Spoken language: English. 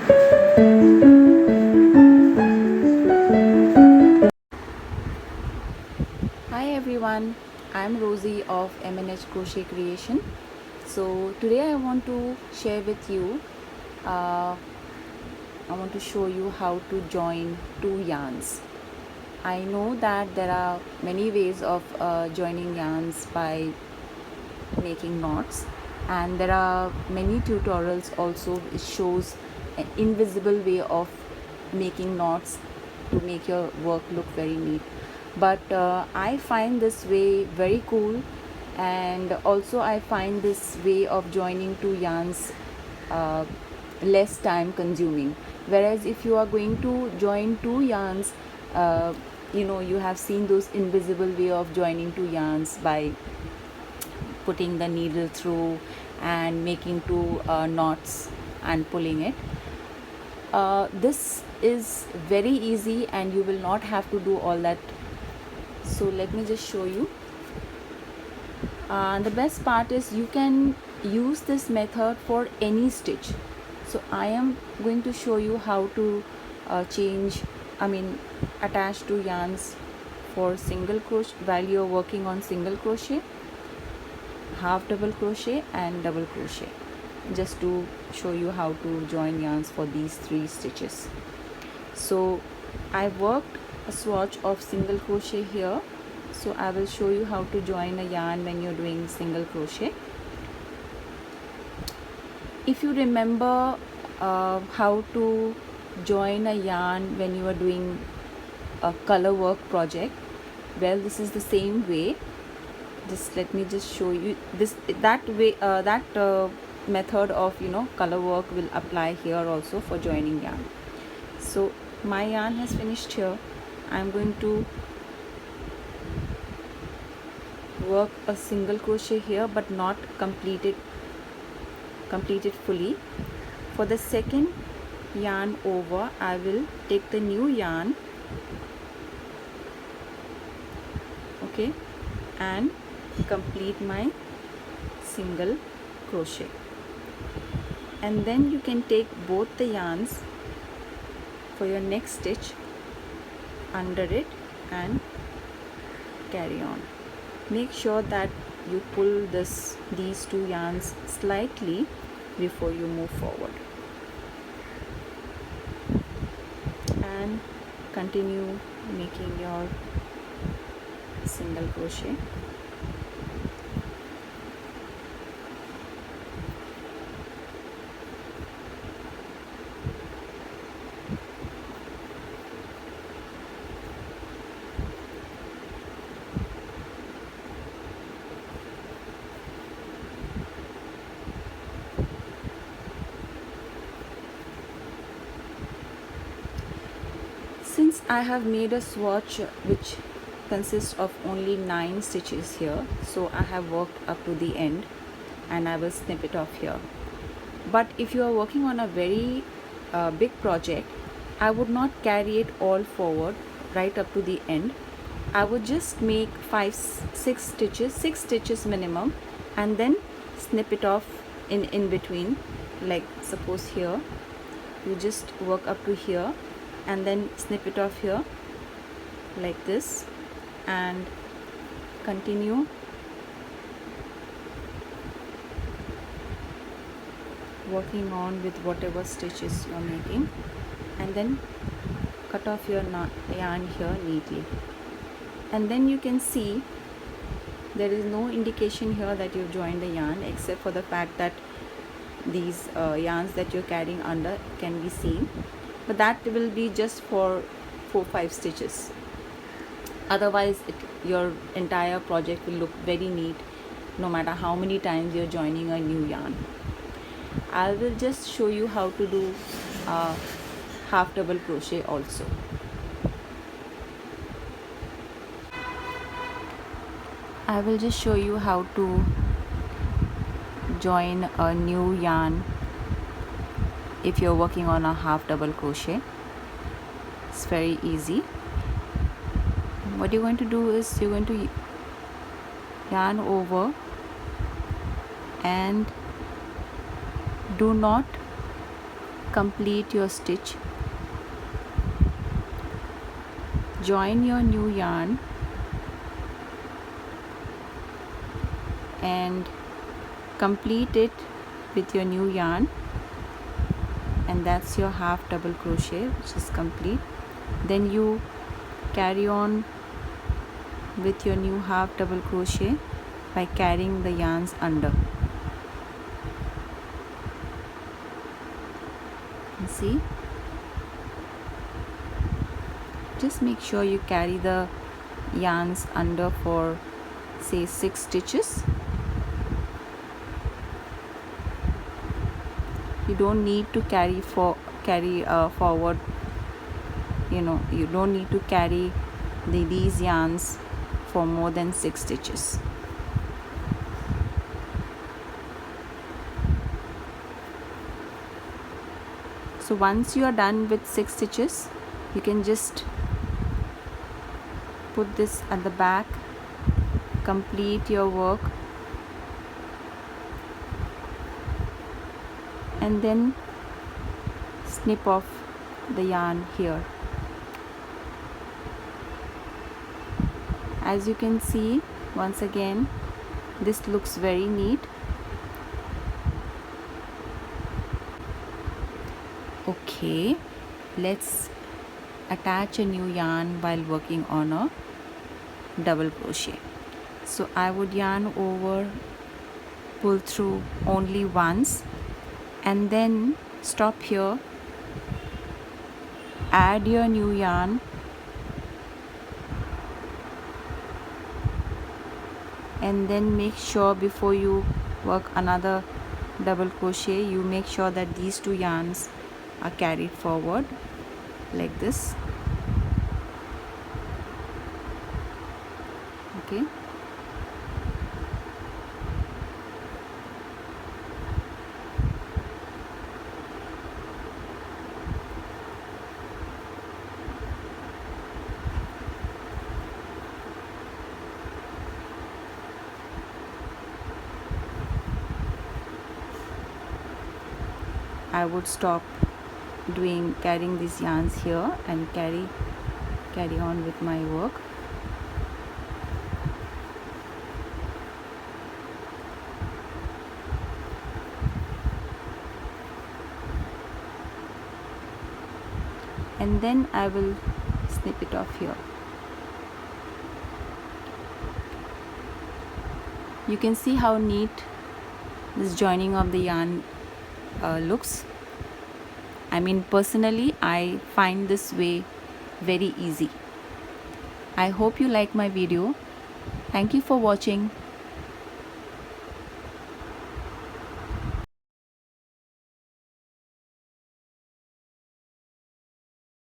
Hi everyone, I'm Rosie of MNH Crochet Creation. So today I want to share with you, uh, I want to show you how to join two yarns. I know that there are many ways of joining yarns by making knots, and there are many tutorials also. It shows an invisible way of making knots to make your work look very neat, but I find this way very cool, and also I find this way of joining two yarns uh, less time consuming. Whereas if you are going to join two yarns, uh, you have seen those invisible way of joining two yarns by putting the needle through and making two knots and pulling it. This is very easy and you will not have to do all that. So let me just show you. The best part is you can use this method for any stitch. So I am going to show you how to attach two yarns for single crochet while you're working on single crochet, half double crochet and double crochet, just to show you how to join yarns for these three stitches. So I worked a swatch of single crochet here, so I will show you how to join a yarn when you're doing single crochet. If you remember how to join a yarn when you are doing a color work project, well, this is the same way. Just let me just show you this. That way, method of color work will apply here also for joining yarn. So my yarn has finished here. I'm going to work a single crochet here, but not complete it fully. For the second yarn over, I will take the new yarn, okay, and complete my single crochet. And then you can take both the yarns for your next stitch under it and carry on. Make sure that you pull these two yarns slightly before you move forward, and continue making your single crochet. Since I have made a swatch which consists of only 9 stitches here, so I have worked up to the end and I will snip it off here. But if you are working on a very big project, I would not carry it all forward right up to the end. I would just make 6 stitches minimum, and then snip it off in between. Like suppose here you just work up to here and then snip it off here like this, and continue working on with whatever stitches you are making, and then cut off your yarn here neatly. And then you can see there is no indication here that you've joined the yarn, except for the fact that these yarns that you're carrying under can be seen, but that will be just for 4-5 stitches. Otherwise your entire project will look very neat no matter how many times you're joining a new yarn. I will just show you how to do half double crochet also. I will just show you how to join a new yarn if you're working on a half double crochet. It's very easy. What you're going to do is you're going to yarn over and do not complete your stitch. Join your new yarn and complete it with your new yarn, and that's your half double crochet, which is complete. Then you carry on with your new half double crochet by carrying the yarns under. And see, just make sure you carry the yarns under for say 6 stitches. You don't need to carry forward, you don't need to carry these yarns for more than 6 stitches. So once you are done with 6 stitches, you can just put this at the back, complete your work, and then snip off the yarn here. As you can see, once again, this looks very neat. Okay, let's attach a new yarn while working on a double crochet. So I would yarn over, pull through only once, and then stop here, add your new yarn, and then make sure before you work another double crochet, you make sure that these 2 yarns are carried forward like this. Okay, I would stop carrying these yarns here and carry on with my work. And then I will snip it off here. You can see how neat this joining of the yarn looks. I mean, personally, I find this way very easy. I hope you like my video. Thank you for watching.